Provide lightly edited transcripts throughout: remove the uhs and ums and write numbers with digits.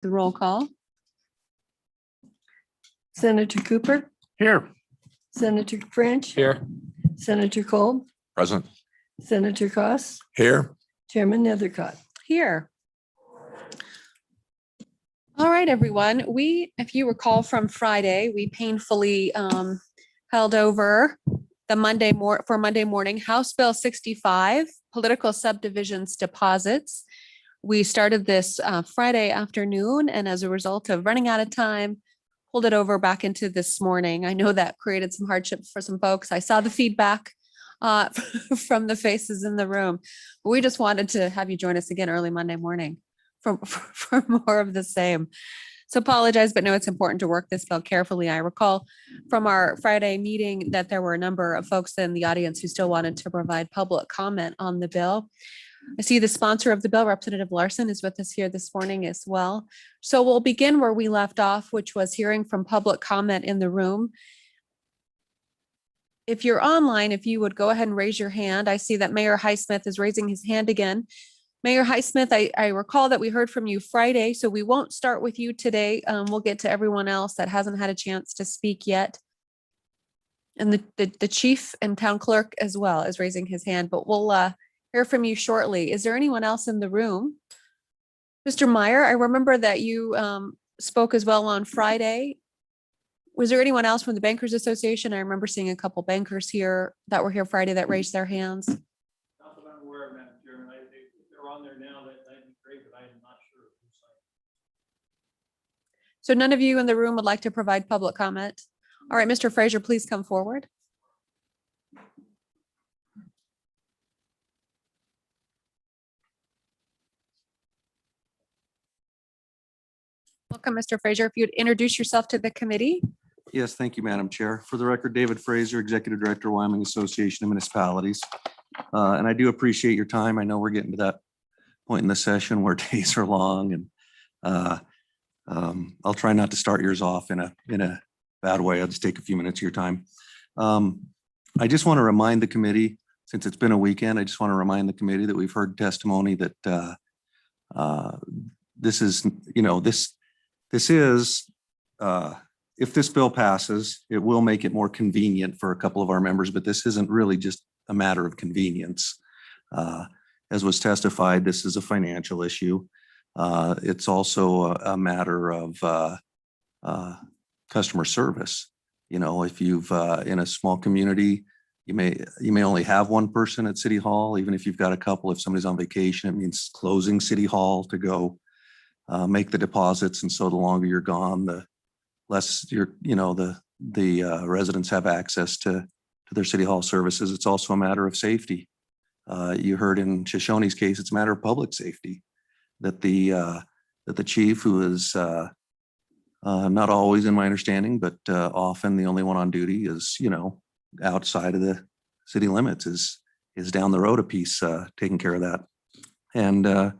The roll call. Senator Cooper, Here. Senator French, Here. Senator Cole, Present. Senator Cost, Here. Chairman Nethercott. Here. All right, everyone. If you recall from Friday, we painfully held over the Monday morning, House Bill 65, political subdivisions deposits. We started this Friday afternoon, and as a result of running out of time, pulled it over back into this morning. I know that created some hardship for some folks. I saw the feedback from the faces in the room. But we just wanted to have you join us again early Monday morning for more of the same. So apologize, but no, it's important to work this bill carefully. I recall from our Friday meeting that there were a number of folks in the audience who still wanted to provide public comment on the bill. I see the sponsor of the bill, Representative Larson, is with us here this morning as well. So we'll begin where we left off, which was hearing from public comment in the room. If you're online, if you would go ahead and raise your hand. I see that Mayor Highsmith is raising his hand again. Mayor Highsmith, I recall that we heard from you Friday, so we won't start with you today. We'll get to everyone else that hasn't had a chance to speak yet. And the chief and town clerk as well is raising his hand, but we'll hear from you shortly. Is there anyone else in the room? Mr. Meyer, I remember that you spoke as well on Friday. Was there anyone else from the Bankers Association? I remember seeing a couple bankers here that were here Friday that raised their hands. Not that I'm aware of, Madam Chairman. If they're on there now, that'd be great, but I am not sure who's signed. So none of you in the room would like to provide public comment? All right, Mr. Fraser, please come forward. Welcome, Mr. Fraser. If you'd introduce yourself to the committee. Yes, thank you, Madam Chair. For the record, David Fraser, Executive Director, Wyoming Association of Municipalities. And I do appreciate your time. I know we're getting to that point in the session where days are long, and I'll try not to start yours off in a bad way. I'll just take a few minutes of your time. I just want to remind the committee, since it's been a weekend, I just want to remind the committee that we've heard testimony that this is, if this bill passes, it will make it more convenient for a couple of our members, but this isn't really just a matter of convenience. As was testified, this is a financial issue. It's also a matter of customer service. If you've in a small community, you may only have one person at City Hall. Even if you've got a couple, if somebody's on vacation, it means closing City Hall to go make the deposits. And so the longer you're gone, the less the residents have access to their City Hall services. It's also a matter of safety. You heard in Shoshone's case, it's a matter of public safety that the chief, who is not always in my understanding, but often the only one on duty, is outside of the city limits, is down the road a piece, taking care of that. And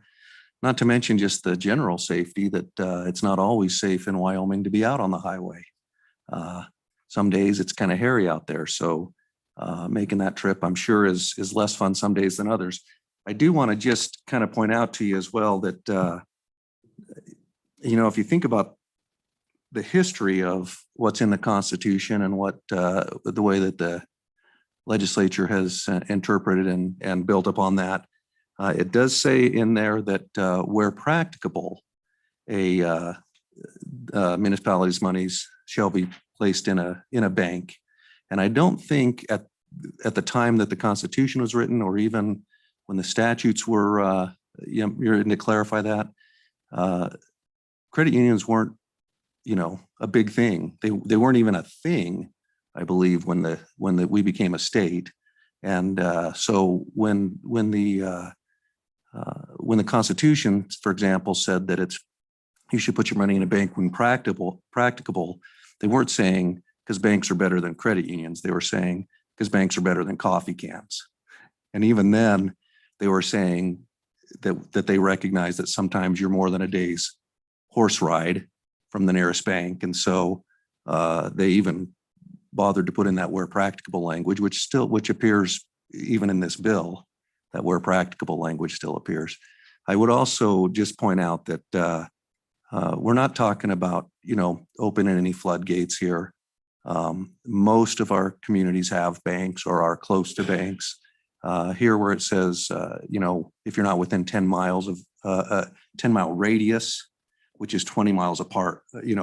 not to mention just the general safety that it's not always safe in Wyoming to be out on the highway. Some days it's kind of hairy out there. So making that trip, I'm sure, is less fun some days than others. I do want to just kind of point out to you as well that, if you think about the history of what's in the Constitution and what the way that the legislature has interpreted and built upon that, it does say in there that where practicable, a municipality's monies shall be placed in a bank. And I don't think at the time that the Constitution was written, or even when the statutes were you're written to clarify that, credit unions weren't a big thing. They weren't even a thing, I believe, when we became a state. And so when the Constitution, for example, said that you should put your money in a bank when practicable, they weren't saying because banks are better than credit unions. They were saying because banks are better than coffee cans. And even then, they were saying that they recognize that sometimes you're more than a day's horse ride from the nearest bank. And so they even bothered to put in that where practicable language, which appears even in this bill. That where practicable language still appears. I would also just point out that We're not talking about, opening any floodgates here. Most of our communities have banks or are close to banks. Here where it says, if you're not within 10 miles of a 10-mile radius, which is 20 miles apart,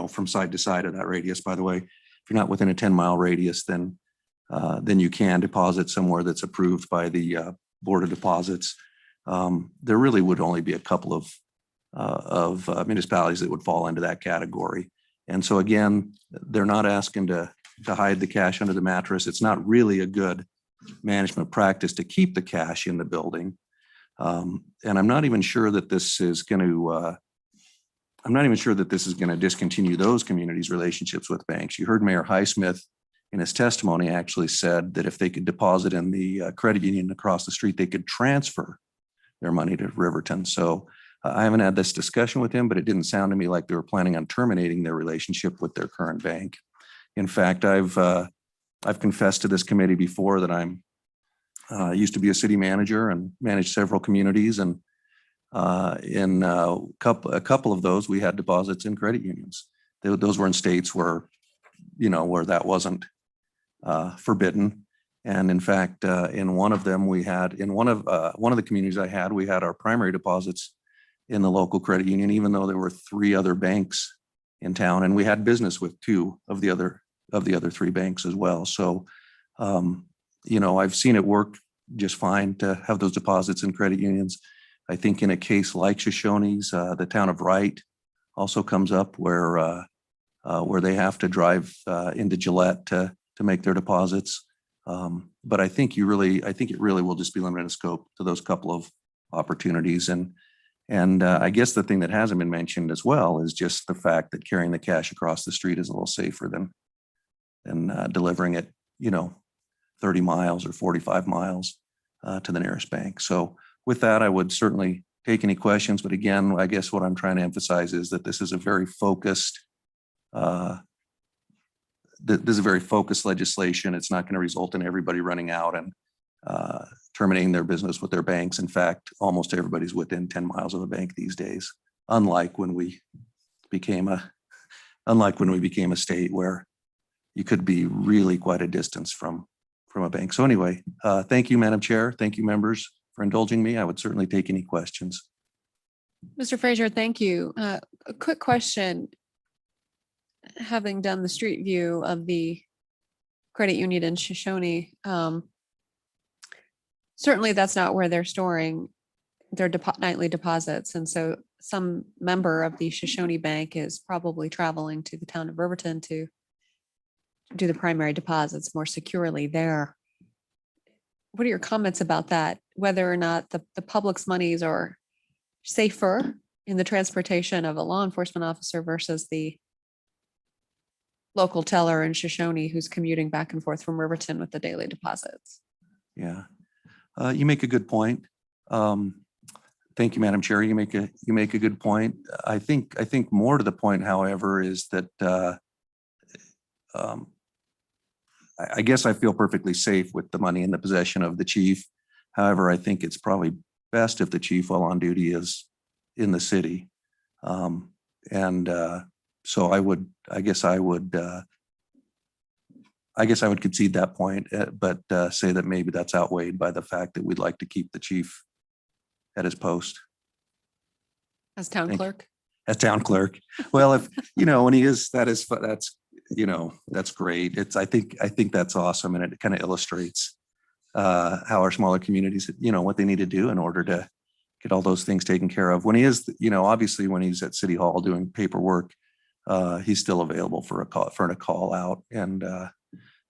from side to side of that radius, by the way, if you're not within a 10-mile radius, then you can deposit somewhere that's approved by the Board of Deposits. There really would only be a couple of municipalities that would fall into that category. And so again, they're not asking to hide the cash under the mattress. It's not really a good management practice to keep the cash in the building. And I'm not even sure that this is going to discontinue those communities' relationships with banks. You heard Mayor Highsmith in his testimony actually said that if they could deposit in the credit union across the street, they could transfer their money to Riverton. So I haven't had this discussion with him, but it didn't sound to me like they were planning on terminating their relationship with their current bank. In fact, I've confessed to this committee before that I'm used to be a city manager and managed several communities, and in a couple of those we had deposits in credit unions. Those were in states where that wasn't forbidden. And in fact, in one of them, we had in one of the communities I had, we had our primary deposits in the local credit union, even though there were 3 other banks in town, and we had business with 2 of the other 3 banks as well. So, I've seen it work just fine to have those deposits in credit unions. I think in a case like Shoshone's, the town of Wright also comes up where they have to drive into Gillette to make their deposits. But I think it really will just be limited in scope to those couple of opportunities. And I guess the thing that hasn't been mentioned as well is just the fact that carrying the cash across the street is a little safer than delivering it, 30 miles or 45 miles to the nearest bank. So with that, I would certainly take any questions. But again, I guess what I'm trying to emphasize is that this is a very focused legislation. It's not going to result in everybody running out and terminating their business with their banks. In fact, almost everybody's within 10 miles of a bank these days, unlike when we became a state where you could be really quite a distance from a bank. So anyway, thank you, Madam Chair. Thank you, members, for indulging me. I would certainly take any questions. Mr. Frazier, thank you. A quick question. Having done the street view of the credit union in Shoshone, certainly that's not where they're storing their nightly deposits. And so some member of the Shoshone Bank is probably traveling to the town of Riverton to do the primary deposits more securely there. What are your comments about that? Whether or not the public's monies are safer in the transportation of a law enforcement officer versus the local teller in Shoshone who's commuting back and forth from Riverton with the daily deposits? Yeah, you make a good point. Thank you, Madam Chair. You make a good point. I think more to the point, however, is that I guess I feel perfectly safe with the money in the possession of the chief. However, I think it's probably best if the chief while on duty is in the city. So I guess I would concede that point, but say that maybe that's outweighed by the fact that we'd like to keep the chief at his post. As town clerk? As town clerk. Well, if, when he is, that's great. I think that's awesome. And it kind of illustrates how our smaller communities, what they need to do in order to get all those things taken care of. When he is, obviously when he's at City Hall doing paperwork, he's still available for a call out, and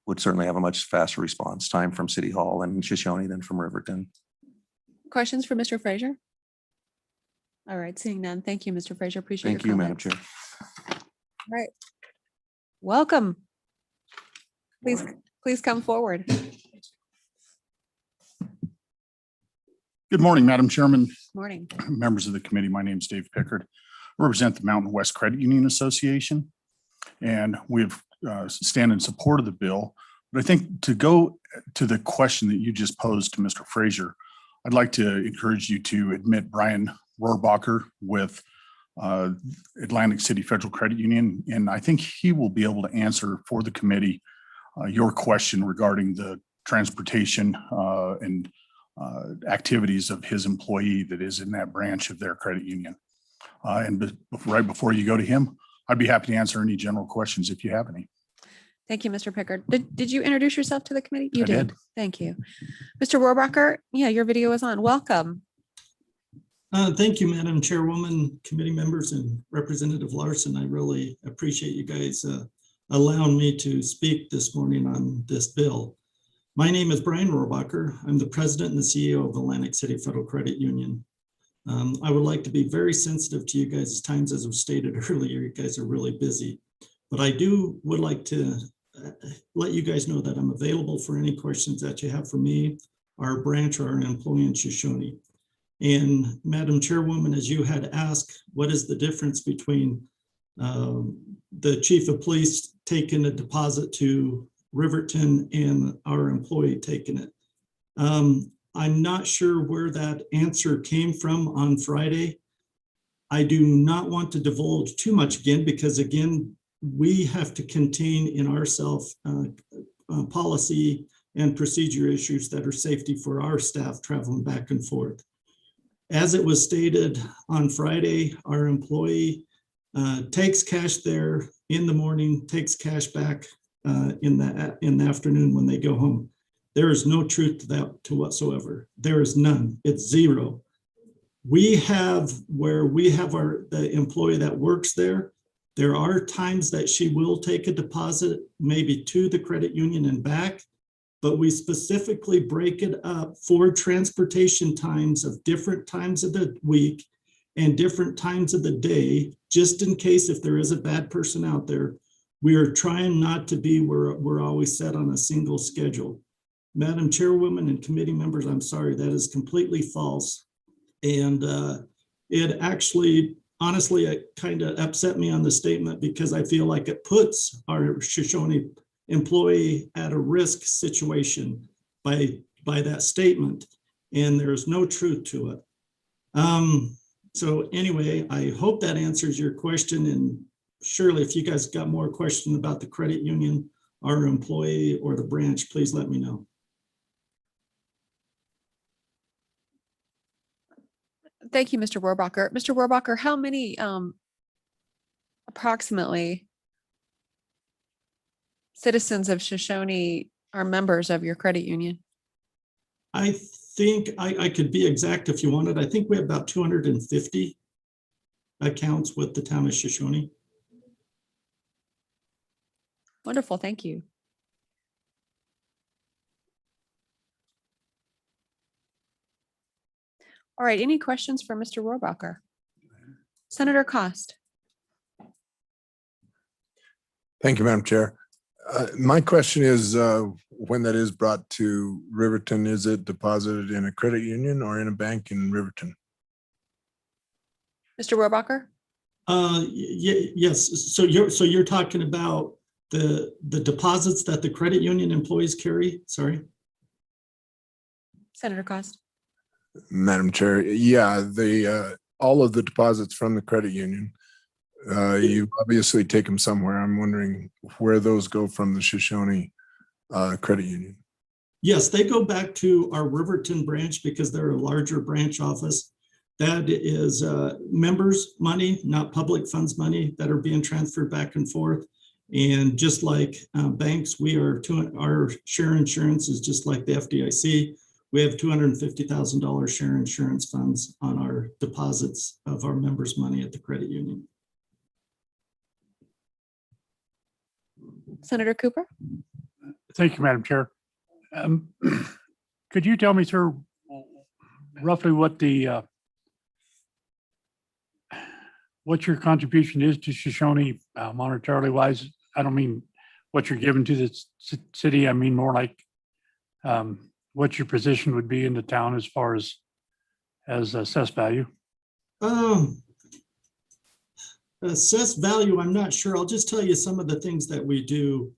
would certainly have a much faster response time from City Hall and Shoshone than from Riverton. Questions for Mr. Frazier? All right, seeing none. Thank you, Mr. Frazier. Appreciate your Thank you, Madam comments. Chair. All right. Welcome. Please come forward. Good morning, Madam Chairman, Morning. members of the committee. My name is Dave Pickard. I represent the Mountain West Credit Union Association, and we've stand in support of the bill. But I think to go to the question that you just posed to Mr. Frazier, I'd like to encourage you to admit Brian Rohrbacher with Atlantic City Federal Credit Union, and I think he will be able to answer for the committee your question regarding the transportation and activities of his employee that is in that branch of their credit union. Right before you go to him, I'd be happy to answer any general questions if you have any. Thank you, Mr. Pickard. Did you introduce yourself to the committee? You I did. Thank you. Mr. Rohrabacher, yeah, your video is on. Welcome. Thank you, Madam Chairwoman, committee members, and Representative Larson. I really appreciate you guys allowing me to speak this morning on this bill. My name is Brian Rohrabacher. I'm the president and the CEO of Atlantic City Federal Credit Union. I would like to be very sensitive to you guys' times. As was stated earlier, you guys are really busy, but I would like to let you guys know that I'm available for any questions that you have for me, our branch, or our employee in Shoshone. And Madam Chairwoman, as you had asked, what is the difference between the chief of police taking a deposit to Riverton and our employee taking it? I'm not sure where that answer came from on Friday. I do not want to divulge too much again, because again, we have to contain in ourselves policy and procedure issues that are safety for our staff traveling back and forth. As it was stated on Friday, our employee takes cash there in the morning, takes cash back in the afternoon when they go home. There is no truth to that whatsoever. There is none. It's zero. We have the employee that works there. There are times that she will take a deposit, maybe to the credit union and back, but we specifically break it up for transportation times of different times of the week and different times of the day, just in case if there is a bad person out there. We are trying not to be where we're always set on a single schedule. Madam Chairwoman and committee members, I'm sorry, that is completely false. And it actually, honestly, it kind of upset me on the statement, because I feel like it puts our Shoshone employee at a risk situation by that statement, and there's no truth to it. So anyway, I hope that answers your question, and surely if you guys got more questions about the credit union, our employee, or the branch, please let me know. Thank you, Mr. Rohrabacher. Mr. Rohrabacher, how many approximately citizens of Shoshone are members of your credit union? I think I could be exact if you wanted. I think we have about 250 accounts with the town of Shoshone. Wonderful, thank you. All right, any questions for Mr. Rohrabacher? Senator Cost. Thank you, Madam Chair. My question is, when that is brought to Riverton, is it deposited in a credit union or in a bank in Riverton? Mr. Rohrabacher? Yes. So you're talking about the deposits that the credit union employees carry? Sorry. Senator Cost. Madam Chair, yeah, all of the deposits from the credit union, you obviously take them somewhere. I'm wondering where those go from the Shoshone credit union. Yes, they go back to our Riverton branch because they're a larger branch office. That is members' money, not public funds money, that are being transferred back and forth. And just like banks, our share insurance is just like the FDIC. We have $250,000 share insurance funds on our deposits of our members' money at the credit union. Senator Cooper? Thank you, Madam Chair. Could you tell me, sir, roughly what your contribution is to Shoshone monetarily wise? I don't mean what you're giving to the city. I mean more like what your position would be in the town as far as assessed value. Assessed value, I'm not sure. I'll just tell you some of the things that we do.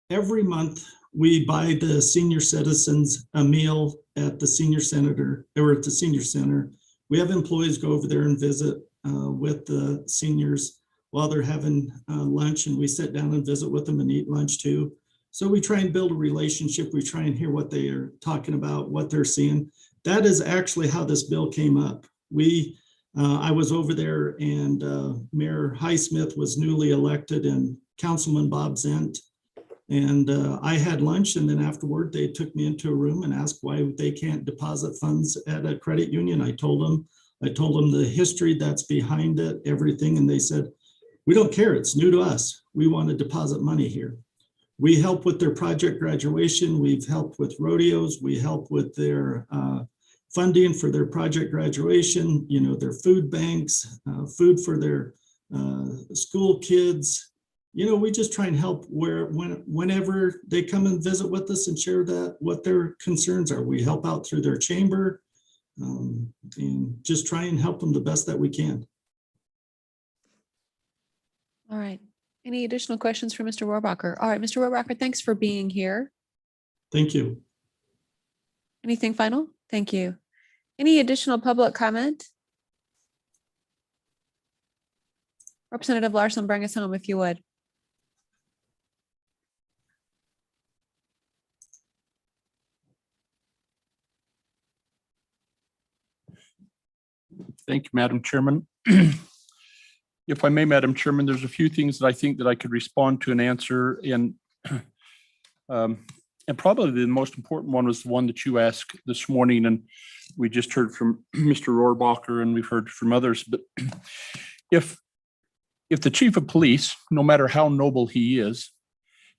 Every month, we buy the senior citizens a meal at the senior center, or at the senior center. We have employees go over there and visit with the seniors while they're having lunch, and we sit down and visit with them and eat lunch too. So we try and build a relationship. We try and hear what they are talking about, what they're seeing. That is actually how this bill came up. I was over there, and Mayor Highsmith was newly elected and Councilman Bob Zent. And I had lunch, and then afterward, they took me into a room and asked why they can't deposit funds at a credit union. I told them the history that's behind it, everything. And they said, we don't care. It's new to us. We want to deposit money here. We help with their project graduation. We've helped with rodeos. We help with their funding for their project graduation, their food banks, food for their school kids. We just try and help whenever they come and visit with us and share what their concerns are. We help out through their chamber, and just try and help them the best that we can. All right. Any additional questions for Mr. Rohrabacher? All right, Mr. Rohrabacher, thanks for being here. Thank you. Anything final? Thank you. Any additional public comment? Representative Larson, bring us home if you would. Thank you, Madam Chairman. If I may, Madam Chairman, there's a few things that I think that I could respond to and answer. And probably the most important one was the one that you asked this morning. And we just heard from Mr. Rohrabacher, and we've heard from others. But if the chief of police, no matter how noble he is,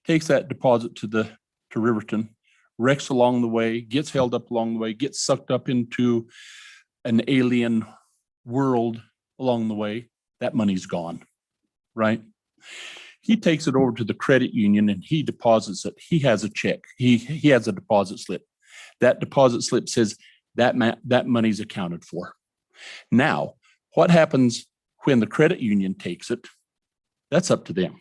takes that deposit to Riverton, wrecks along the way, gets held up along the way, gets sucked up into an alien world along the way, that money's gone, right? He takes it over to the credit union and he deposits it. He has a check. He has a deposit slip. That deposit slip says that money's accounted for. Now, what happens when the credit union takes it? That's up to them.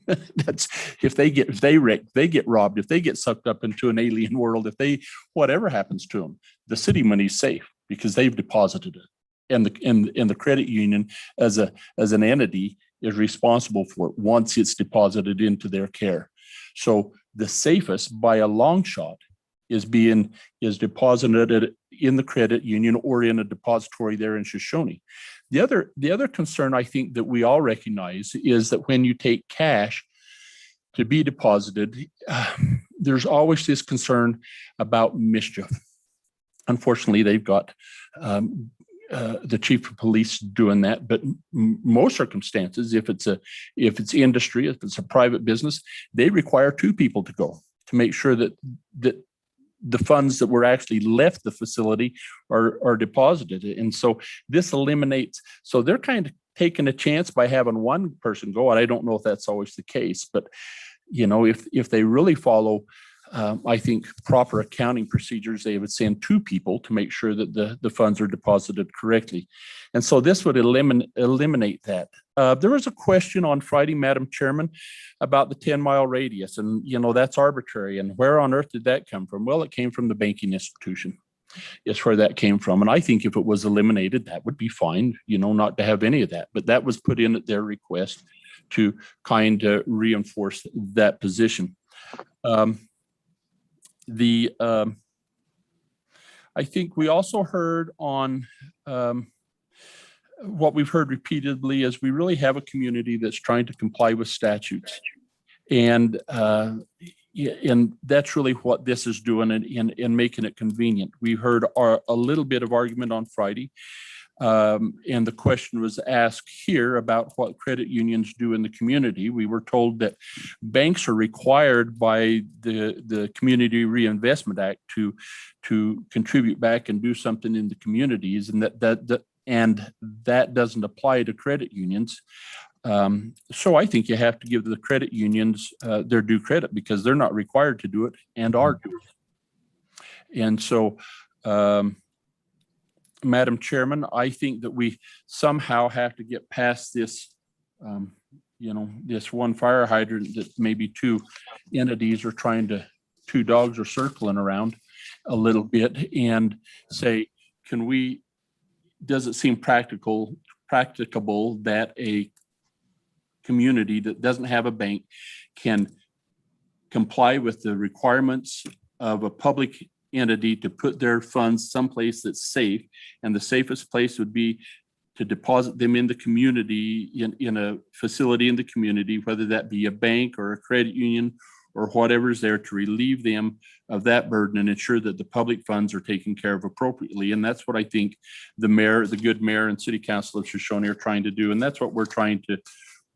That's if they get robbed, if they get sucked up into an alien world, whatever happens to them, the city money's safe because they've deposited it. And the credit union as an entity is responsible for it once it's deposited into their care. So the safest by a long shot is deposited in the credit union or in a depository there in Shoshone. The other concern I think that we all recognize is that when you take cash to be deposited, there's always this concern about mischief. Unfortunately, they've got the chief of police doing that, but most circumstances, if it's industry, if it's a private business, they require two people to go to make sure that the funds that were actually left the facility are deposited. And so this eliminates, so they're kind of taking a chance by having one person go. And I don't know if that's always the case, but if they really follow I think proper accounting procedures, they would send two people to make sure that the funds are deposited correctly. And so this would eliminate that. There was a question on Friday, Madam Chairman, about the 10-mile radius. And, that's arbitrary. And where on earth did that come from? Well, it came from the banking institution. It's where that came from. And I think if it was eliminated, that would be fine, not to have any of that. But that was put in at their request to kind of reinforce that position. I think we also heard on what we've heard repeatedly is we really have a community that's trying to comply with statutes. And that's really what this is doing in making it convenient. We heard a little bit of argument on Friday. And the question was asked here about what credit unions do in the community. We were told that banks are required by the Community Reinvestment Act to contribute back and do something in the communities, and that doesn't apply to credit unions. So I think you have to give the credit unions their due credit because they're not required to do it and are doing it. And so Madam Chairman, I think that we somehow have to get past this, this one fire hydrant that maybe two entities are two dogs are circling around a little bit and say, does it seem practical practicable that a community that doesn't have a bank can comply with the requirements of a public entity to put their funds someplace that's safe? And the safest place would be to deposit them in the community, in a facility in the community, whether that be a bank or a credit union or whatever's there, to relieve them of that burden and ensure that the public funds are taken care of appropriately. And that's what I think the mayor, the good mayor and city council of Shoshone are trying to do. And that's what we're trying to,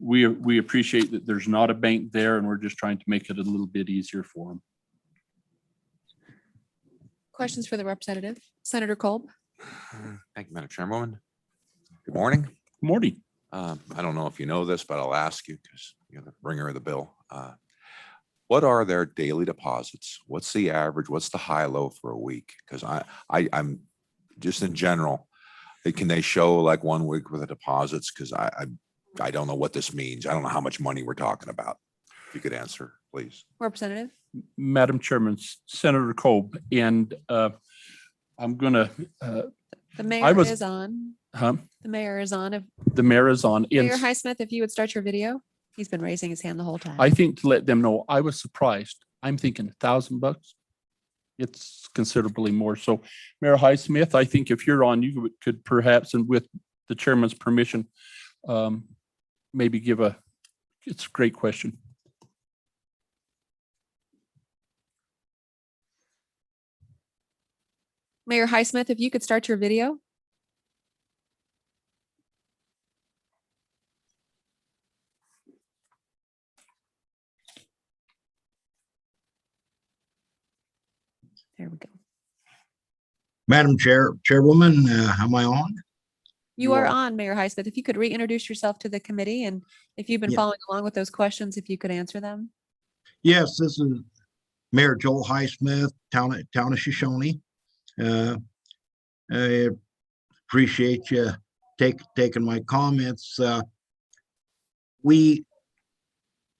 we appreciate that there's not a bank there, and we're just trying to make it a little bit easier for them. Questions for the representative? Senator Kolb? Thank you, Madam Chairwoman. Good morning. Morning. I don't know if you know this, but I'll ask you because you're the bringer of the bill. What are their daily deposits? What's the average? What's the high low for a week? Because I'm just in general, can they show like 1 week worth of deposits? Because I don't know what this means. I don't know how much money we're talking about. If you could answer, please. Representative? Madam Chairman, Senator Kolb, and I'm gonna, The mayor was- is on. huh? The mayor is on. If The mayor is on. And Mayor Highsmith, if you would start your video. He's been raising his hand the whole time. I think to let them know, I was surprised. I'm thinking $1,000. It's considerably more. So Mayor Highsmith, I think if you're on, you could perhaps, and with the chairman's permission, maybe give it's a great question. Mayor Highsmith, if you could start your video. There we go. Madam Chairwoman, am I on? You are on, Mayor Highsmith. If you could reintroduce yourself to the committee, and if you've been Yeah. following along with those questions, if you could answer them. Yes, this is Mayor Joel Highsmith, town of Shoshone. I appreciate you taking my comments. We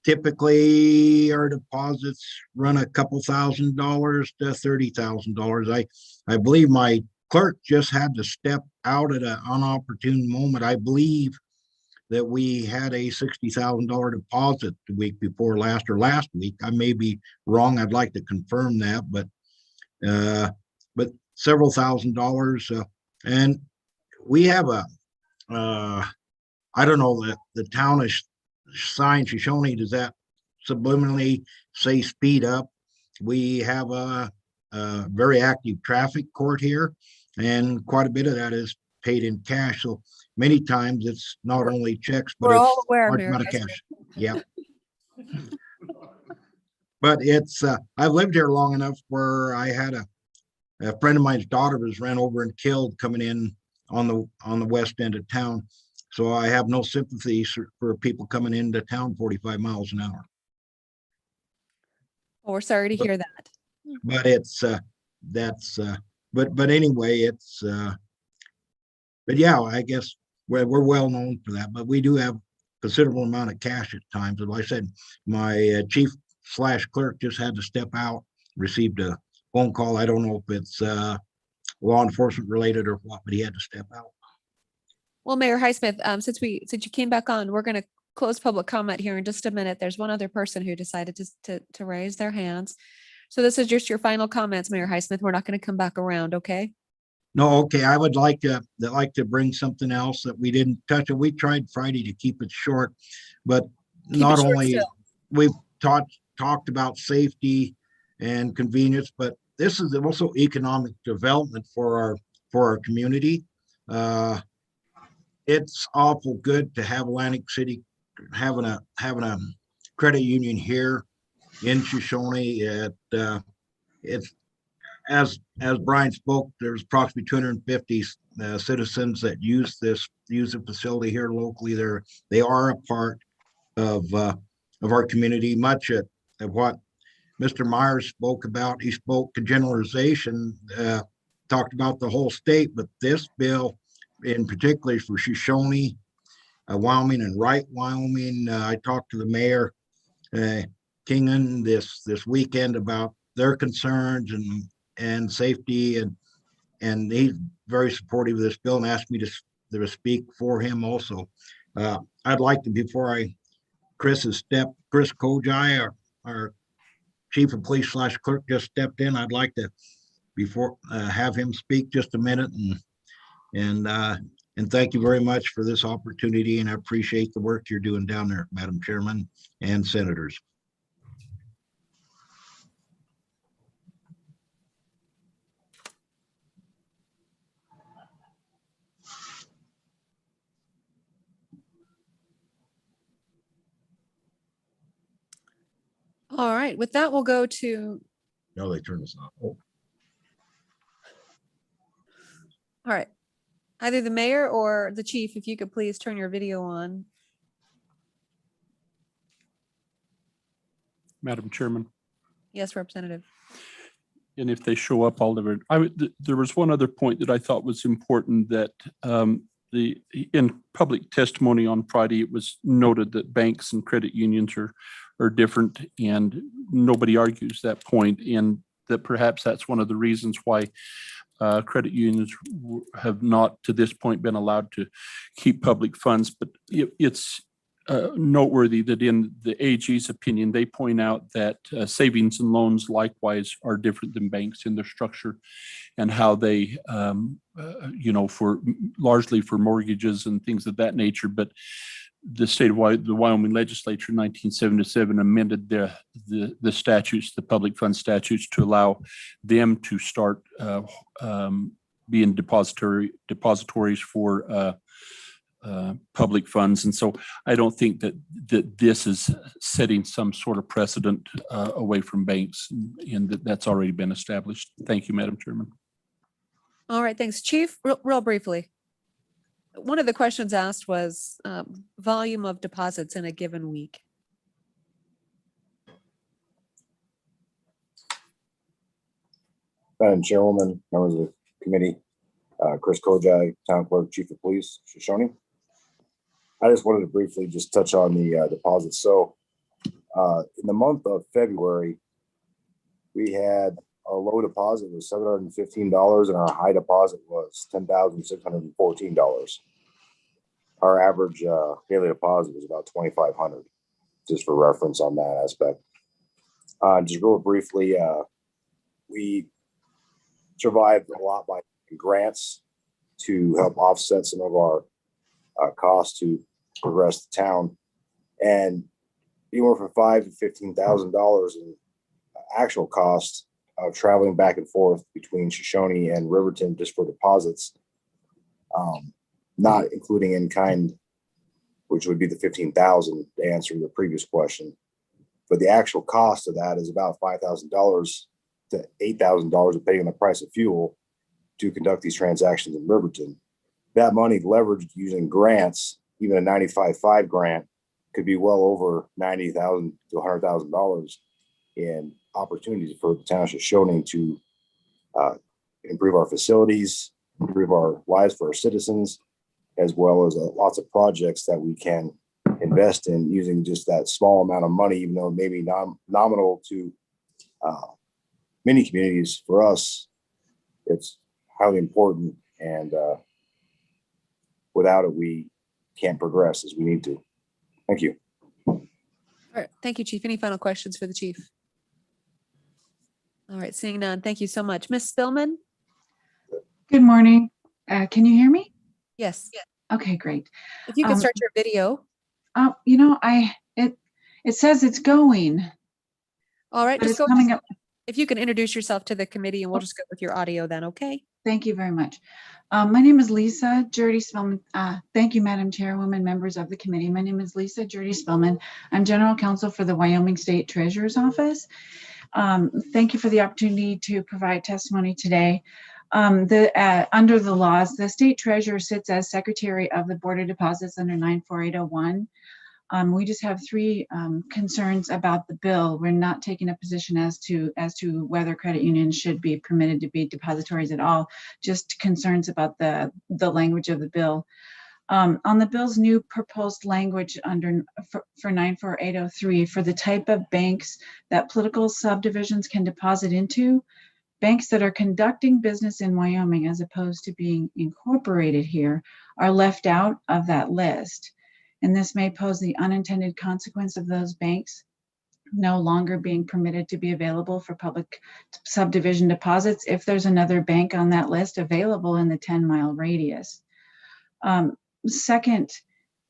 typically, our deposits run a couple $1,000s to $30,000. I believe my clerk just had to step out at an unopportune moment. I believe that we had a $60,000 deposit the week before last, or last week. I may be wrong. I'd like to confirm that, but several $1,000s. And we have I don't know, the town is sign Shoshone, does that subliminally say speed up? We have a very active traffic court here, and quite a bit of that is paid in cash. So many times it's not only checks, but We're it's all aware, large Mayor amount of Highsmith. cash. Yeah. But it's, I've lived here long enough where I had a friend of mine's daughter was ran over and killed coming in on the west end of town. So I have no sympathy for people coming into town 45 miles an hour. Oh, we're sorry to But- hear that. But it's, but anyway, it's, but yeah, I guess we're well known for that, but we do have considerable amount of cash at times. And like I said, my chief / clerk just had to step out, received a phone call. I don't know if it's law enforcement related or what, but he had to step out. Well, Mayor Highsmith, since you came back on, we're going to close public comment here in just a minute. There's one other person who decided to raise their hands. So this is just your final comments, Mayor Highsmith. We're not going to come back around, okay? No, okay, I would like to bring something else that we didn't touch. We tried Friday to keep it short, but Keep it not short only still. we've talked about safety and convenience, but this is also economic development for our community. It's awful good to have Atlantic City having a credit union here in Shoshone. It's as Brian spoke, there's approximately 250 citizens that use the facility here locally. They are a part of our community. Much of what Mr. Myers spoke about, he spoke to generalization, talked about the whole state, but this bill in particular for Shoshone, Wyoming and Wright, Wyoming. I talked to the mayor, Kingen, this weekend about their concerns and safety, and he's very supportive of this bill and asked me that will speak for him also. I'd like to, Chris Kojai, our chief of police / clerk just stepped in. I'd like to have him speak just a minute and thank you very much for this opportunity. And I appreciate the work you're doing down there, Madam Chairman and senators. All right, with that, we'll go to, No, they turned this off. Oh. all right, either the mayor or the chief, if you could please turn your video on. Madam Chairman. Yes, Representative. And if they show up, I'll never, there was one other point that I thought was important, that in public testimony on Friday, it was noted that banks and credit unions are different, and nobody argues that point, and that perhaps that's one of the reasons why credit unions have not to this point been allowed to keep public funds. But it's noteworthy that in the AG's opinion, they point out that savings and loans likewise are different than banks in their structure, and how they, largely for mortgages and things of that nature. But the Wyoming legislature in 1977 amended the statutes, the public fund statutes, to allow them to start being depositories for public funds. And so I don't think that this is setting some sort of precedent away from banks, and that's already been established. Thank you, Madam Chairman. All right, thanks. Chief, real briefly. One of the questions asked was volume of deposits in a given week. Madam Chairwoman, members of the committee, Chris Kojai, Town Clerk, Chief of Police, Shoshone. I just wanted to briefly just touch on the deposits. So in the month of February, we had our low deposit was $715 and our high deposit was $10,614. Our average daily deposit was about $2,500, just for reference on that aspect. Just real briefly, we survived a lot by grants to help offset some of our costs to progress the town, and anywhere from $5,000 to $15,000 in actual costs of traveling back and forth between Shoshone and Riverton just for deposits, not including in kind, which would be the $15,000 to answer the previous question. But the actual cost of that is about $5,000 to $8,000, depending on the price of fuel, to conduct these transactions in Riverton. That money leveraged using grants, even a 95.5 grant, could be well over $90,000 to $100,000 in opportunities for the town of Shoshone to improve our facilities, improve our lives for our citizens, as well as lots of projects that we can invest in using just that small amount of money, even though maybe nominal to many communities. For us, it's highly important, and without it, we can't progress as we need to. Thank you. All right, thank you, Chief. Any final questions for the chief? All right, seeing none, thank you so much. Ms. Spillman? Good morning. Can you hear me? Yes. Okay, great. If you could start your video. It says it's going. All right, But just it's go. coming up. If you can introduce yourself to the committee, and we'll just go with your audio then, okay? Thank you very much. My name is Lisa Jurdy Spillman. Thank you, Madam Chairwoman, members of the committee. My name is Lisa Jurdy Spillman. I'm General Counsel for the Wyoming State Treasurer's Office. Thank you for the opportunity to provide testimony today. Under the laws, the state treasurer sits as secretary of the Board of Deposits under 94801. We just have three concerns about the bill. We're not taking a position as to whether credit unions should be permitted to be depositories at all, just concerns about the language of the bill. On the bill's new proposed language for 94803, for the type of banks that political subdivisions can deposit into, Banks that are conducting business in Wyoming as opposed to being incorporated here are left out of that list. And this may pose the unintended consequence of those banks no longer being permitted to be available for public subdivision deposits if there's another bank on that list available in the 10-mile radius. Second,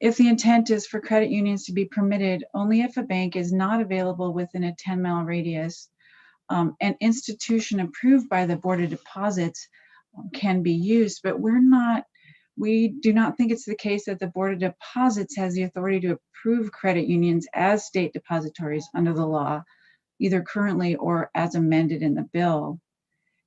if the intent is for credit unions to be permitted only if a bank is not available within a 10-mile radius, an institution approved by the Board of Deposits can be used, but we do not think it's the case that the Board of Deposits has the authority to approve credit unions as state depositories under the law, either currently or as amended in the bill.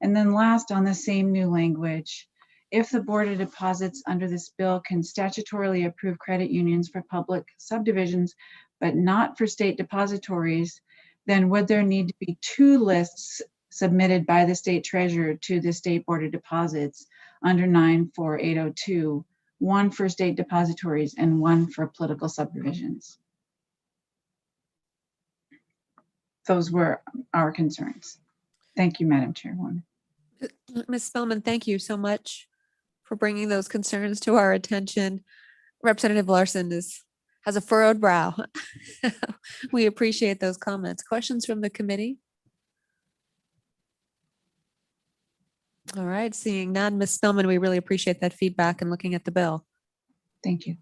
And then last, on the same new language, if the Board of Deposits under this bill can statutorily approve credit unions for public subdivisions, but not for state depositories, then would there need to be two lists submitted by the state treasurer to the State Board of Deposits under 94802, one for state depositories and one for political subdivisions? Those were our concerns. Thank you, Madam Chairwoman. Ms. Spellman, thank you so much for bringing those concerns to our attention. Representative Larson has a furrowed brow. We appreciate those comments. Questions from the committee? All right, seeing none, Ms. Spellman, we really appreciate that feedback and looking at the bill. Thank you.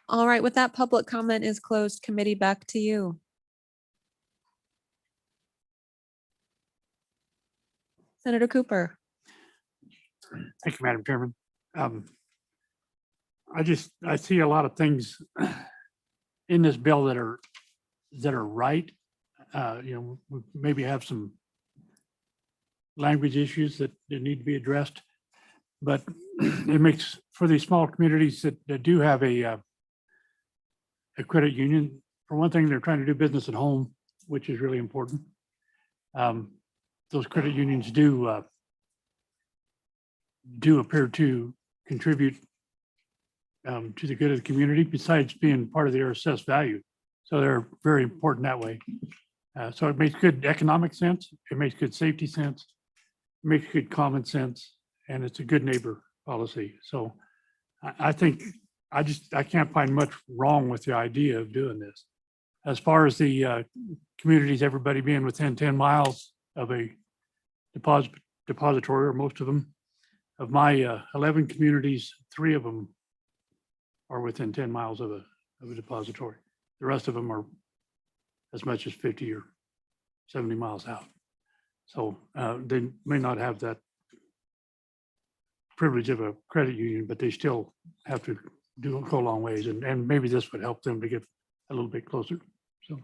All right, with that, public comment is closed. Committee, back to you. Senator Cooper. Thank you, Madam Chairman. I see a lot of things in this bill that are right. We maybe have some language issues that need to be addressed, but it makes for these small communities that do have a credit union. For one thing, they're trying to do business at home, which is really important. Those credit unions do appear to contribute to the good of the community, besides being part of their assessed value. So they're very important that way. So it makes good economic sense. It makes good safety sense. It makes good common sense, and it's a good neighbor policy. So I think I can't find much wrong with the idea of doing this. As far as the communities, everybody being within 10 miles of a depository, or most of them, of my 11 communities, 3 of them are within 10 miles of a depository. The rest of them are as much as 50 or 70 miles out. So they may not have that privilege of a credit union, but they still have to go a long ways. And maybe this would help them to get a little bit closer. So.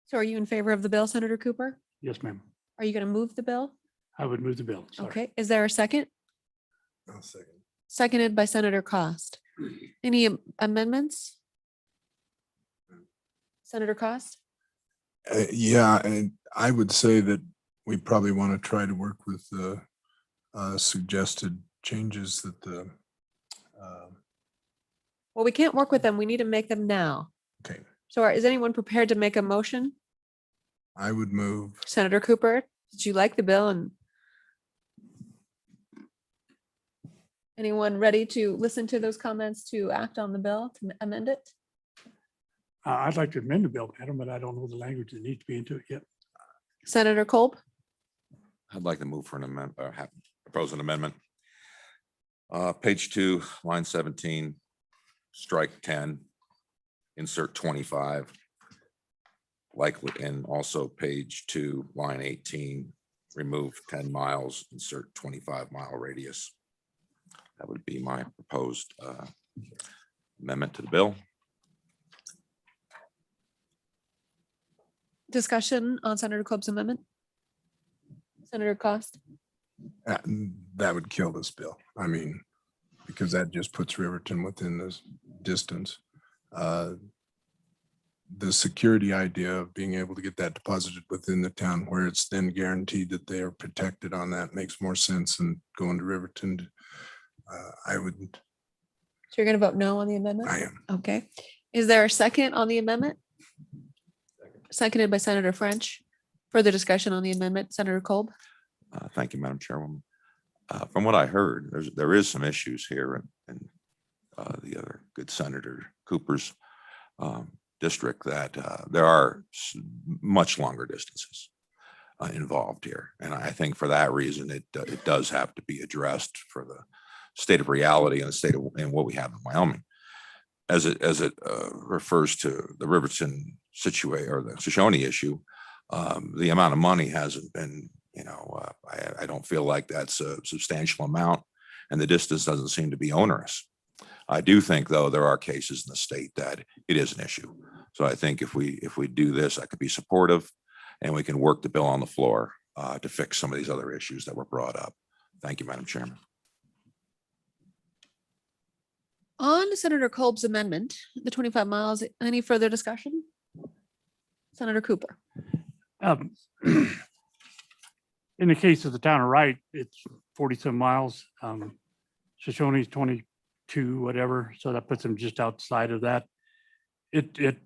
So are you in favor of the bill, Senator Cooper? Yes, ma'am. Are you going to move the bill? I would move the bill. Sorry. Okay, is there a second? I'll second. Seconded by Senator Cost. Any amendments? Senator Cost? Yeah, and I would say that we probably want to try to work with the suggested changes that the. Well, we can't work with them. We need to make them now. Okay, So is anyone prepared to make a motion? I would move. Senator Cooper, did you like the bill? And anyone ready to listen to those comments to act on the bill, to amend it? I'd like to amend the bill, Madam, but I don't know the language that needs to be into it yet. Senator Kolb? I'd like to move for an amendment, propose an amendment. Page 2, line 17, strike 10, insert 25. Likely, and also page 2, line 18, remove 10 miles, insert 25-mile radius. That would be my proposed amendment to the bill. Discussion on Senator Kolb's amendment? Senator Cost? That would kill this bill. I mean, because that just puts Riverton within this distance. The security idea of being able to get that deposited within the town where it's then guaranteed that they are protected on that makes more sense than going to Riverton. I wouldn't. So you're going to vote no on the amendment? I am. Okay. Is there a second on the amendment? seconded by Senator French. Further discussion on the amendment, Senator Kolb. Thank you, Madam Chairwoman. From what I heard, there is some issues here in the other good Senator Cooper's district that there are much longer distances involved here. And I think for that reason, it does have to be addressed for the state of reality and the state of and what we have in Wyoming. As it refers to the Riverton situation or the Shoshone issue, the amount of money hasn't been, I don't feel like that's a substantial amount, and the distance doesn't seem to be onerous. I do think, though, there are cases in the state that it is an issue. So I think if we do this, I could be supportive, and we can work the bill on the floor to fix some of these other issues that were brought up. Thank you, Madam Chairman. On Senator Kolb's amendment, the 25 miles, any further discussion? Senator Cooper. In the case of the town of Wright, it's 40 some miles. Shoshone's 22, whatever. So that puts them just outside of that. It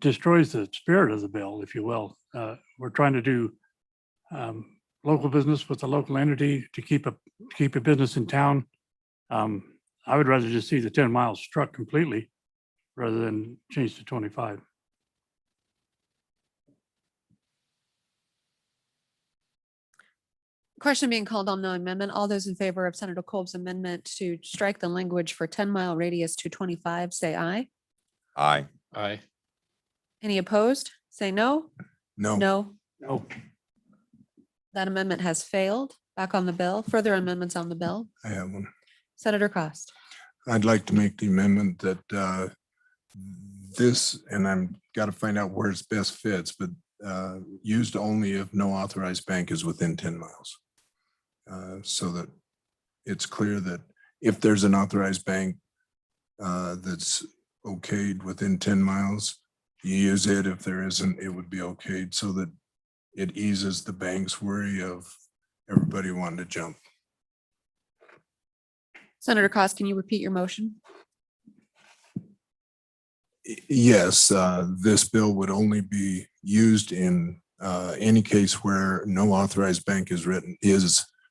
destroys the spirit of the bill, if you will. We're trying to do local business with a local entity to keep a business in town. I would rather just see the 10 miles struck completely rather than change to 25. Question being called on the amendment. All those in favor of Senator Kolb's amendment to strike the language for 10-mile radius to 25, say aye. Aye. Aye. Any opposed? Say no. No. No. No. That amendment has failed. Back on the bill. Further amendments on the bill. I have one. Senator Cost. I'd like to make the amendment that this, and I'm got to find out where it's best fits, but used only if no authorized bank is within 10 miles. So that it's clear that if there's an authorized bank that's okayed within 10 miles, you use it. If there isn't, it would be okayed, so that it eases the bank's worry of everybody wanting to jump. Senator Cost, can you repeat your motion? Yes, this bill would only be used in any case where no authorized bank is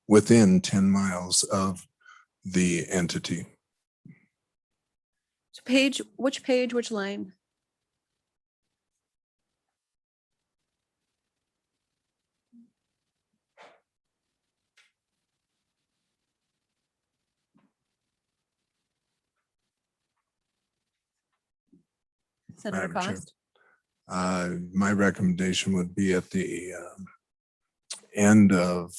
within 10 miles of the entity. So which page, which line? Senator Madam Chair. Cost. My recommendation would be at the end of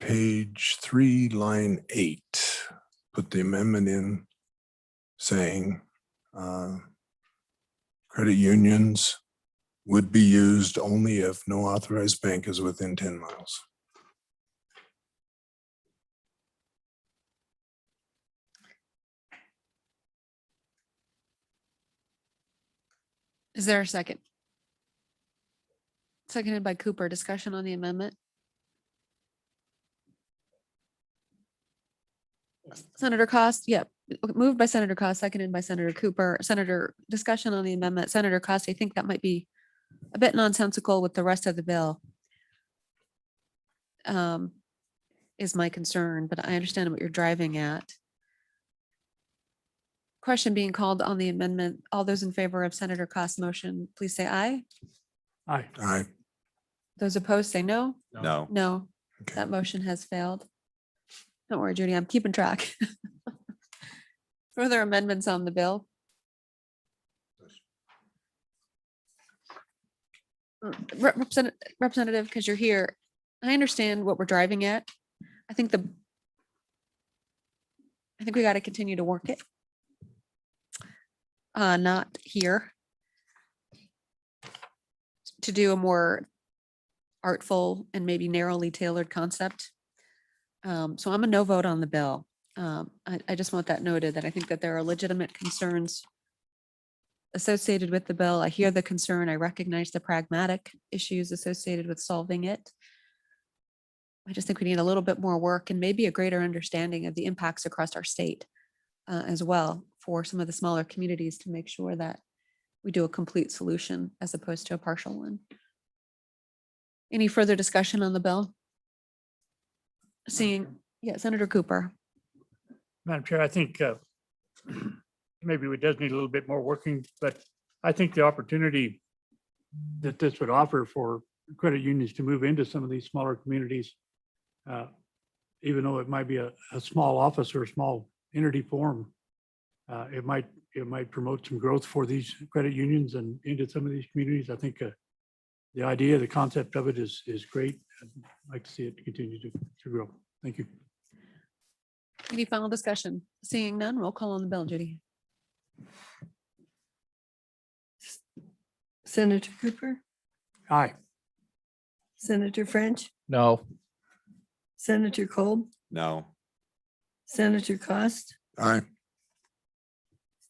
page 3, line 8. Put the amendment in saying credit unions would be used only if no authorized bank is within 10 miles. Is there a second? Seconded by Cooper. Discussion on the amendment. Senator Cost, yep. Moved by Senator Cost, seconded by Senator Cooper. Senator, discussion on the amendment. Senator Cost, I think that might be a bit nonsensical with the rest of the bill. Is my concern, but I understand what you're driving at. Question being called on the amendment. All those in favor of Senator Cost's motion, please say aye. Aye. Aye. Those opposed say no. No. No, Okay. that motion has failed. Don't worry, Judy, I'm keeping track. Further amendments on the bill. Representative, because you're here, I understand what we're driving at. I think we got to continue to work it. Not here. To do a more artful and maybe narrowly tailored concept. So I'm a no vote on the bill. I just want that noted, that I think that there are legitimate concerns associated with the bill. I hear the concern. I recognize the pragmatic issues associated with solving it. I just think we need a little bit more work and maybe a greater understanding of the impacts across our state as well for some of the smaller communities, to make sure that we do a complete solution as opposed to a partial one. Any further discussion on the bill? Seeing, yeah, Senator Cooper. Madam Chair, I think maybe it does need a little bit more working, but I think the opportunity that this would offer for credit unions to move into some of these smaller communities, even though it might be a small office or a small entity form, it might promote some growth for these credit unions and into some of these communities. I think the idea, the concept of it is great. I'd like to see it continue to grow. Thank you. Any final discussion? Seeing none, roll call on the bill, Judy. Senator Cooper, Aye. Senator French, No. Senator Kolb, No. Senator Cost, Aye.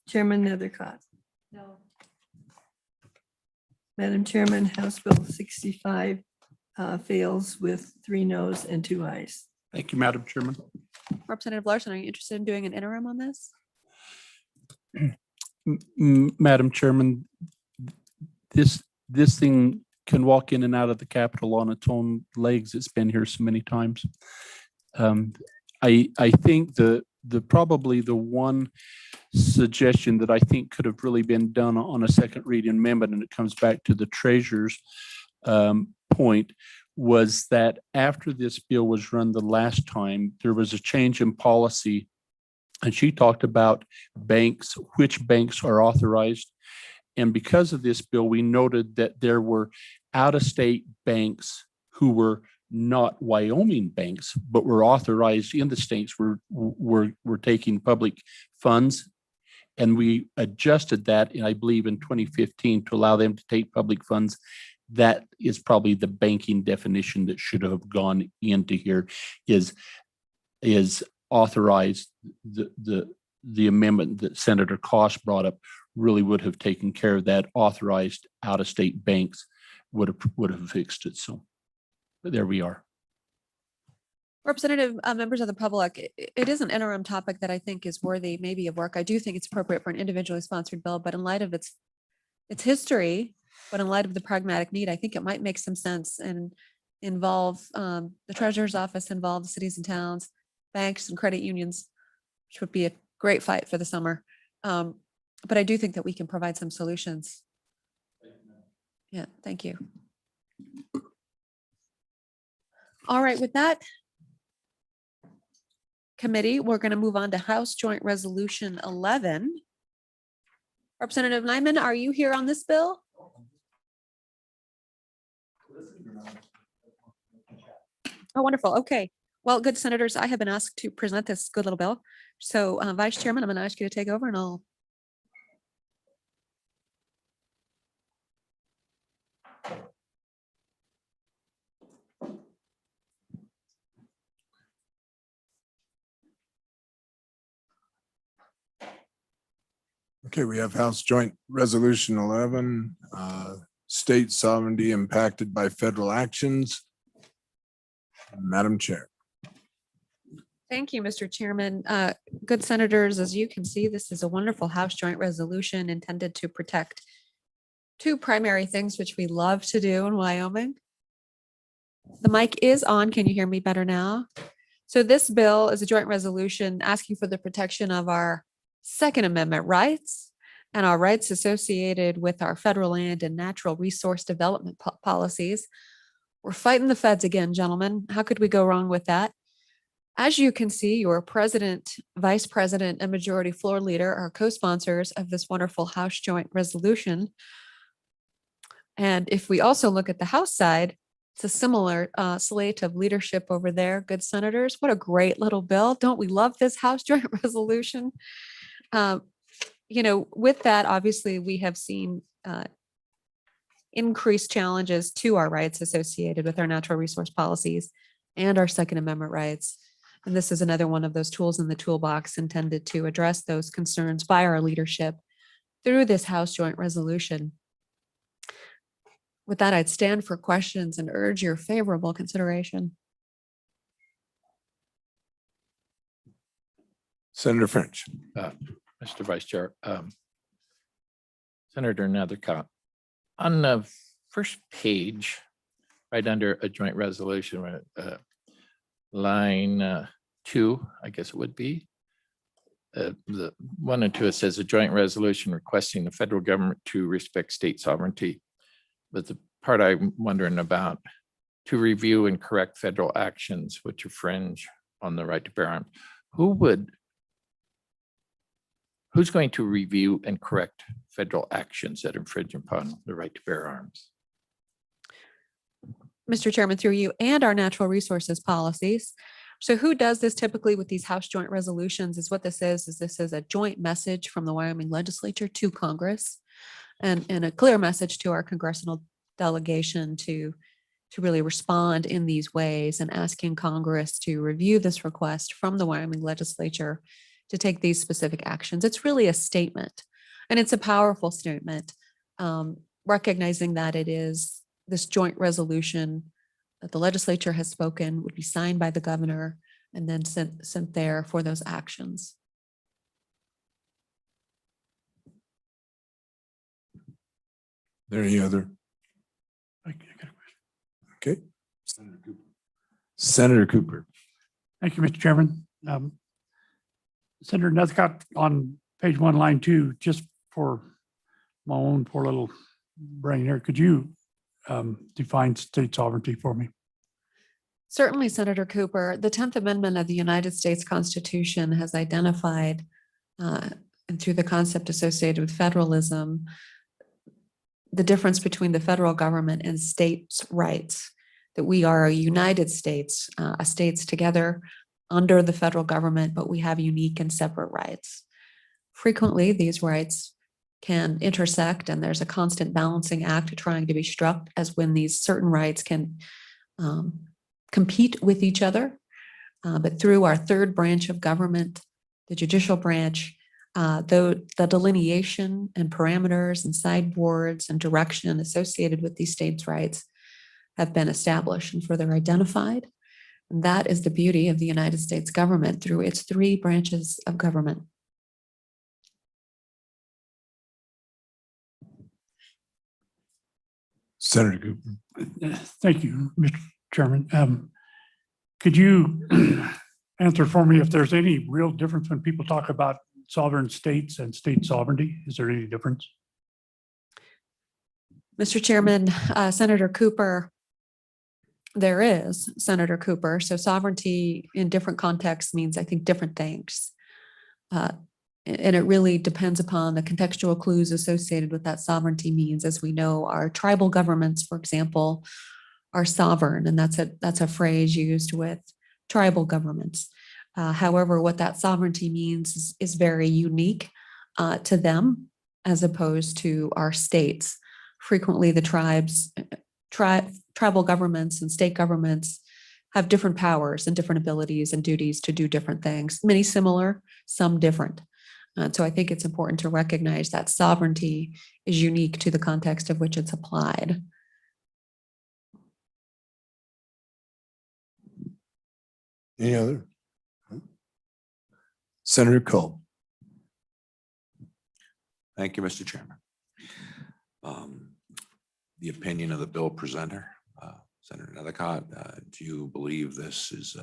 Chairman Nethercott. No. Madam Chairman, House Bill 65 fails with 3 noes and 2 ayes. Thank you, Madam Chairman. Representative Larson, are you interested in doing an interim on this? Madam Chairman, this thing can walk in and out of the Capitol on its own legs. It's been here so many times. I think the probably the one suggestion that I think could have really been done on a second reading amendment, and it comes back to the treasurer's point, was that after this bill was run the last time, there was a change in policy. And she talked about banks, which banks are authorized. And because of this bill, we noted that there were out-of-state banks who were not Wyoming banks, but were authorized in the states, were taking public funds. And we adjusted that, I believe, in 2015 to allow them to take public funds. That is probably the banking definition that should have gone into here, is authorized. The amendment that Senator Cost brought up really would have taken care of that. Authorized out-of-state banks would have fixed it. So there we are. Representative, members of the public, it is an interim topic that I think is worthy maybe of work. I do think it's appropriate for an individually sponsored bill, but in light of its history, but in light of the pragmatic need, I think it might make some sense and involve the treasurer's office, involve the cities and towns, banks and credit unions, which would be a great fight for the summer. But I do think that we can provide some solutions. Yeah, thank you. All right, with that committee, we're going to move on to House Joint Resolution 11. Representative Nyman, are you here on this bill? Oh, wonderful. Okay. Well, good senators, I have been asked to present this good little bill. So Vice Chairman, I'm going to ask you to take over and I'll. Okay, we have House Joint Resolution 11, state sovereignty impacted by federal actions. Madam Chair. Thank you, Mr. Chairman. Good senators, as you can see, this is a wonderful House Joint Resolution intended to protect 2 primary things, which we love to do in Wyoming. The mic is on. Can you hear me better now? So this bill is a joint resolution asking for the protection of our Second Amendment rights and our rights associated with our federal land and natural resource development policies. We're fighting the feds again, gentlemen. How could we go wrong with that? As you can see, your president, vice president, and majority floor leader are co-sponsors of this wonderful House Joint Resolution. And if we also look at the House side, it's a similar slate of leadership over there. Good senators, what a great little bill. Don't we love this House Joint Resolution? With that, obviously, we have seen increased challenges to our rights associated with our natural resource policies and our Second Amendment rights. And this is another one of those tools in the toolbox intended to address those concerns by our leadership through this House Joint Resolution. With that, I'd stand for questions and urge your favorable consideration. Senator French. Mr. Vice Chair, Senator Nethercott, on the first page, right under a joint resolution, line 2, I guess it would be. The 1 and 2, it says a joint resolution requesting the federal government to respect state sovereignty. But the part I'm wondering about, to review and correct federal actions which infringe on the right to bear arms. Who's going to review and correct federal actions that infringe upon the right to bear arms? Mr. Chairman, through you, and our natural resources policies. So who does this typically with these House joint resolutions is what this is this is a joint message from the Wyoming legislature to Congress and a clear message to our congressional delegation to really respond in these ways and asking Congress to review this request from the Wyoming legislature to take these specific actions. It's really a statement, and it's a powerful statement, recognizing that it is this joint resolution that the legislature has spoken would be signed by the governor and then sent there for those actions. There any other? I got a question. Okay. Senator Cooper. Thank you, Mr. Chairman. Senator Nethercott, on page 1, line 2, just for my own poor little brain here, could you define state sovereignty for me? Certainly, Senator Cooper. The 10th Amendment of the United States Constitution has identified, and through the concept associated with federalism, the difference between the federal government and states' rights, that we are a United States, states together under the federal government, but we have unique and separate rights. Frequently, these rights can intersect, and there's a constant balancing act trying to be struck as when these certain rights can compete with each other. But through our third branch of government, the judicial branch, the delineation and parameters and sideboards and direction associated with these states' rights have been established and further identified. And that is the beauty of the United States government through its 3 branches of government. Senator Cooper. Thank you, Mr. Chairman. Could you answer for me if there's any real difference when people talk about sovereign states and state sovereignty? Is there any difference? Mr. Chairman, Senator Cooper, there is, Senator Cooper. So sovereignty in different contexts means, I think, different things. And it really depends upon the contextual clues associated with that sovereignty means. As we know, our tribal governments, for example, are sovereign, and that's a phrase used with tribal governments. However, what that sovereignty means is very unique to them as opposed to our states. Frequently, the tribal governments and state governments have different powers and different abilities and duties to do different things, many similar, some different. So I think it's important to recognize that sovereignty is unique to the context of which it's applied. Any other? Senator Cole. Thank you, Mr. Chairman. The opinion of the bill presenter, Senator Nethercott, do you believe this is,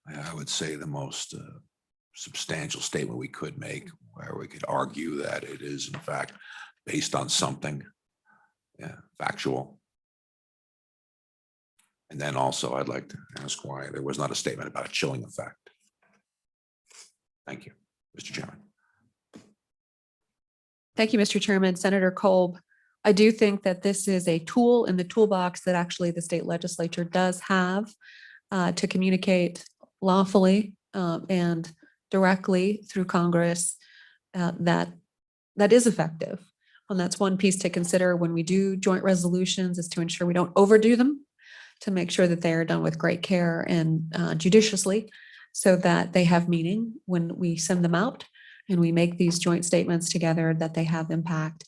I would say, the most substantial statement we could make, where we could argue that it is in fact based on something factual? And then also I'd like to ask why there was not a statement about a chilling effect. Thank you, Mr. Chairman. Thank you, Mr. Chairman. Senator Kolb, I do think that this is a tool in the toolbox that actually the state legislature does have to communicate lawfully and directly through Congress that is effective. And that's one piece to consider when we do joint resolutions, is to ensure we don't overdo them, to make sure that they are done with great care and judiciously, so that they have meaning when we send them out and we make these joint statements together, that they have impact.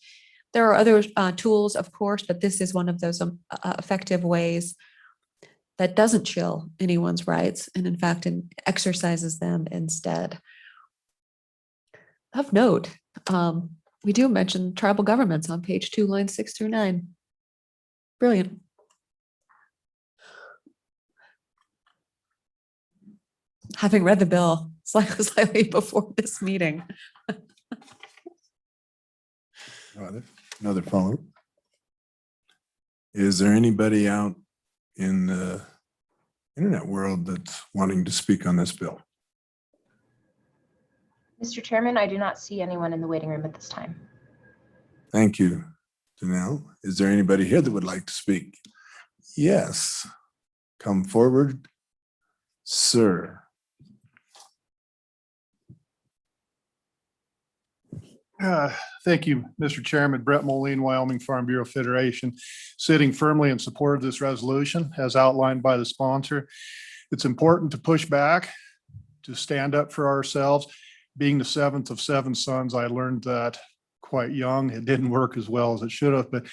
There are other tools, of course, but this is one of those effective ways that doesn't chill anyone's rights and in fact exercises them instead. Of note, we do mention tribal governments on page 2, lines 6 through 9. Brilliant. Having read the bill slightly before this meeting. Another follow-up. Is there anybody out in the internet world that's wanting to speak on this bill? Mr. Chairman, I do not see anyone in the waiting room at this time. Thank you, Janelle. Is there anybody here that would like to speak? Yes, come forward, sir. Thank you, Mr. Chairman. Brett Moline, Wyoming Farm Bureau Federation, sitting firmly in support of this resolution as outlined by the sponsor. It's important to push back, to stand up for ourselves. Being the 7th of 7 sons, I learned that quite young. It didn't work as well as it should have, but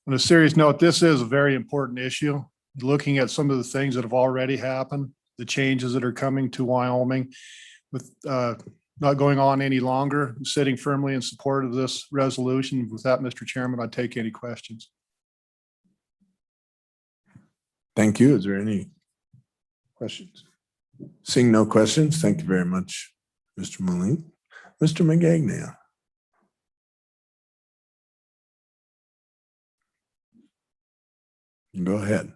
on a serious note, this is a very important issue. Looking at some of the things that have already happened, the changes that are coming to Wyoming with not going on any longer, sitting firmly in support of this resolution. With that, Mr. Chairman, I'd take any questions. Thank you. Is there any questions? Seeing no questions, thank you very much, Mr. Moline. Mr. McGagnon. Go ahead.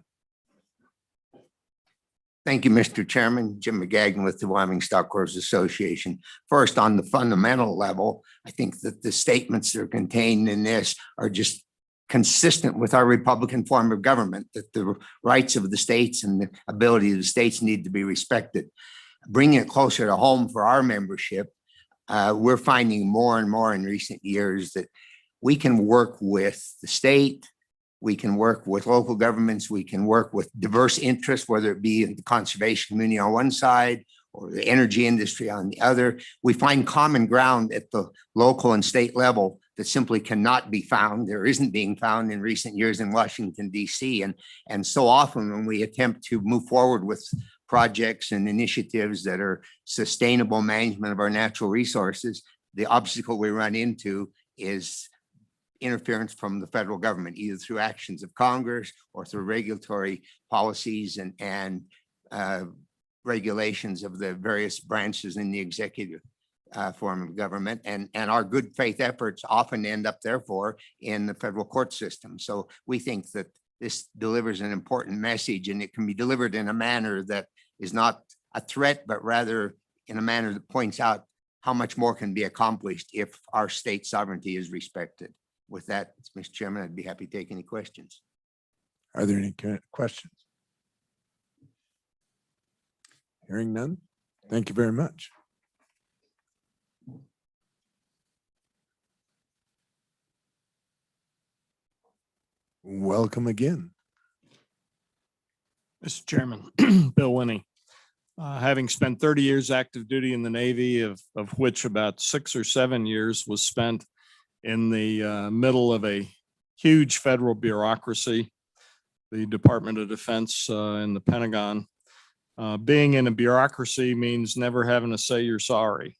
Thank you, Mr. Chairman. Jim McGagnon with the Wyoming Stockholders Association. First, on the fundamental level, I think that the statements that are contained in this are just consistent with our Republican form of government, that the rights of the states and the ability of the states need to be respected. Bringing it closer to home for our membership, we're finding more and more in recent years that we can work with the state, we can work with local governments, we can work with diverse interests, whether it be in the conservation community on one side or the energy industry on the other. We find common ground at the local and state level that simply cannot be found. There isn't being found in recent years in Washington, D.C. And so often when we attempt to move forward with projects and initiatives that are sustainable management of our natural resources, the obstacle we run into is interference from the federal government, either through actions of Congress or through regulatory policies and regulations of the various branches in the executive form of government. And our good faith efforts often end up therefore in the federal court system. So we think that this delivers an important message, and it can be delivered in a manner that is not a threat, but rather in a manner that points out how much more can be accomplished if our state sovereignty is respected. With that, Mr. Chairman, I'd be happy to take any questions. Are there any questions? Hearing none. Thank you very much. Welcome again. Mr. Chairman, Bill Winnie. Having spent 30 years active duty in the Navy, of which about 6 or 7 years was spent in the middle of a huge federal bureaucracy, the Department of Defense and the Pentagon. Being in a bureaucracy means never having to say you're sorry.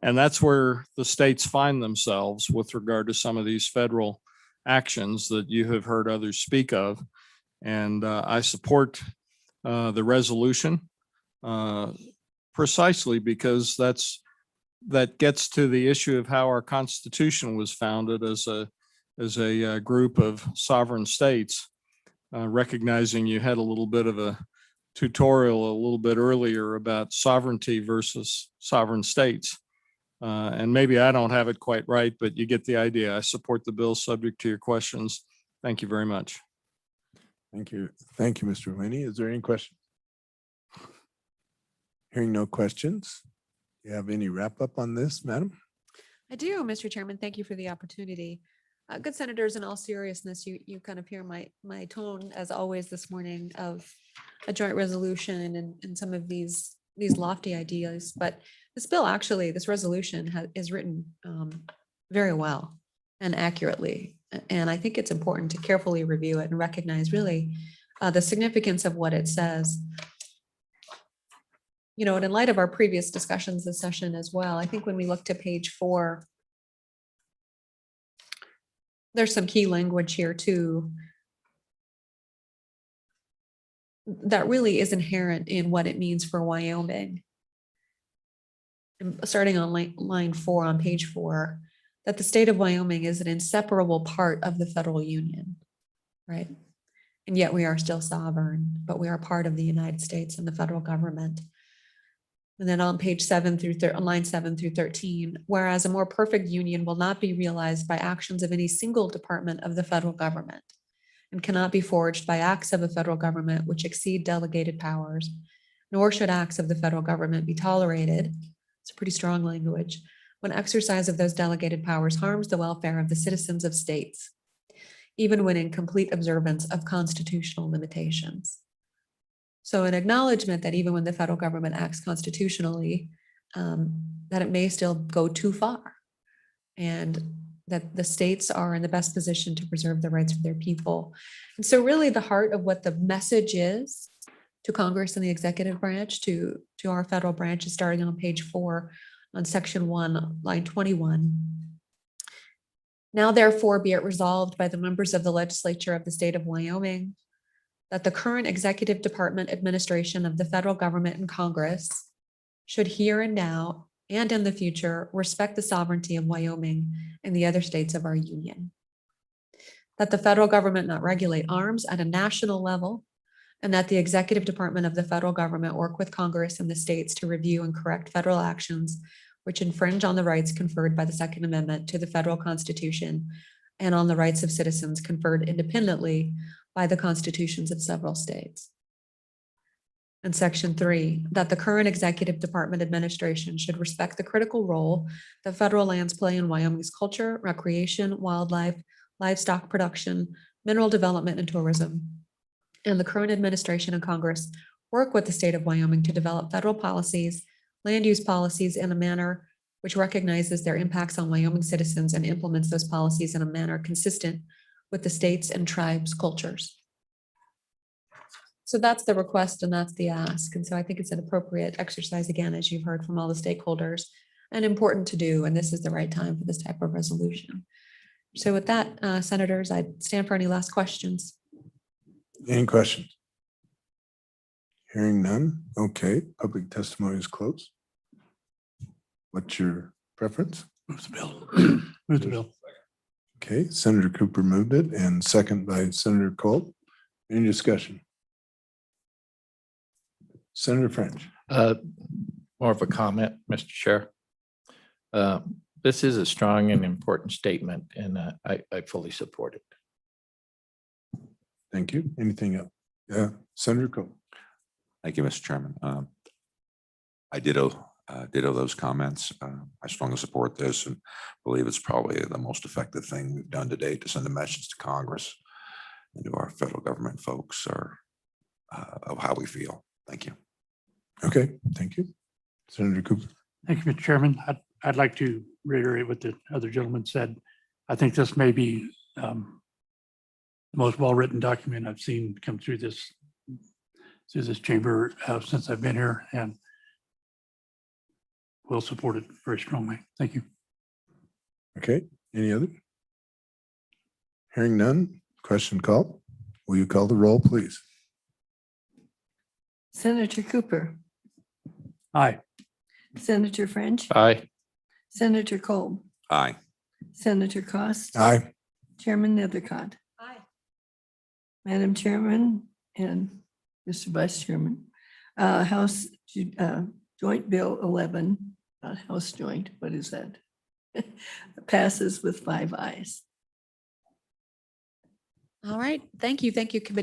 And that's where the states find themselves with regard to some of these federal actions that you have heard others speak of. And I support the resolution precisely because that gets to the issue of how our Constitution was founded as a group of sovereign states, recognizing you had a little bit of a tutorial a little bit earlier about sovereignty versus sovereign states. And maybe I don't have it quite right, but you get the idea. I support the bill subject to your questions. Thank you very much. Thank you. Thank you, Mr. Winnie. Is there any questions? Hearing no questions. Do you have any wrap up on this, madam? I do, Mr. Chairman. Thank you for the opportunity. Good senators, in all seriousness, you kind of hear my tone as always this morning of a joint resolution and some of these lofty ideas. But this bill, actually, this resolution is written very well and accurately. And I think it's important to carefully review it and recognize really the significance of what it says. You know, and in light of our previous discussions this session as well, I think when we look to page 4 there's some key language here too that really is inherent in what it means for Wyoming. And starting on line 4 on page 4, that the state of Wyoming is an inseparable part of the federal union, right? And yet we are still sovereign, but we are part of the United States and the federal government. And then on page 7 through on line 7 through 13, whereas a more perfect union will not be realized by actions of any single department of the federal government and cannot be forged by acts of the federal government which exceed delegated powers, nor should acts of the federal government be tolerated. It's pretty strong language. When exercise of those delegated powers harms the welfare of the citizens of states, even when in complete observance of constitutional limitations. So an acknowledgement that even when the federal government acts constitutionally, that it may still go too far, and that the states are in the best position to preserve the rights of their people. And so really the heart of what the message is to Congress and the executive branch, to our federal branch, is starting on page 4 on section 1, line 21. Now therefore be it resolved by the members of the legislature of the state of Wyoming that the current executive department administration of the federal government and Congress should here and now and in the future respect the sovereignty of Wyoming and the other states of our union. That the federal government not regulate arms at a national level, and that the executive department of the federal government work with Congress and the states to review and correct federal actions which infringe on the rights conferred by the Second Amendment to the federal Constitution and on the rights of citizens conferred independently by the constitutions of several states. And section 3, that the current executive department administration should respect the critical role that federal lands play in Wyoming's culture, recreation, wildlife, livestock production, mineral development, and tourism. And the current administration and Congress work with the state of Wyoming to develop federal policies, land use policies in a manner which recognizes their impacts on Wyoming citizens and implements those policies in a manner consistent with the state's and tribes' cultures. So that's the request and that's the ask. And so I think it's an appropriate exercise, again, as you've heard from all the stakeholders, and important to do. And this is the right time for this type of resolution. So with that, senators, I stand for any last questions. Any questions? Hearing none. Okay, public testimony is closed. What's your preference? Move the bill. Move the bill. Okay, Senator Cooper moved it and second by Senator Cole. Any discussion? Senator French. More of a comment, Mr. Chair. This is a strong and important statement, and I fully support it. Thank you. Anything else? Yeah, Senator Cole. Thank you, Mr. Chairman. I ditto those comments. I strongly support this and believe it's probably the most effective thing we've done today to send a message to Congress and to our federal government folks of how we feel. Thank you. Okay, thank you. Senator Cooper. Thank you, Mr. Chairman. I'd like to reiterate what the other gentleman said. I think this may be the most well-written document I've seen come through this chamber since I've been here, and will support it very strongly. Thank you. Okay, any other? Hearing none, question call. Will you call the roll, please? Senator Cooper, Aye. Senator French, Aye. Senator Cole, Aye. Senator Cost, Aye. Chairman Nethercott. Aye. Madam Chairman and Mr. Vice Chairman, House Joint Bill 11, not House Joint, what is that? Passes with 5 ayes. All right. Thank you. Thank you, committee.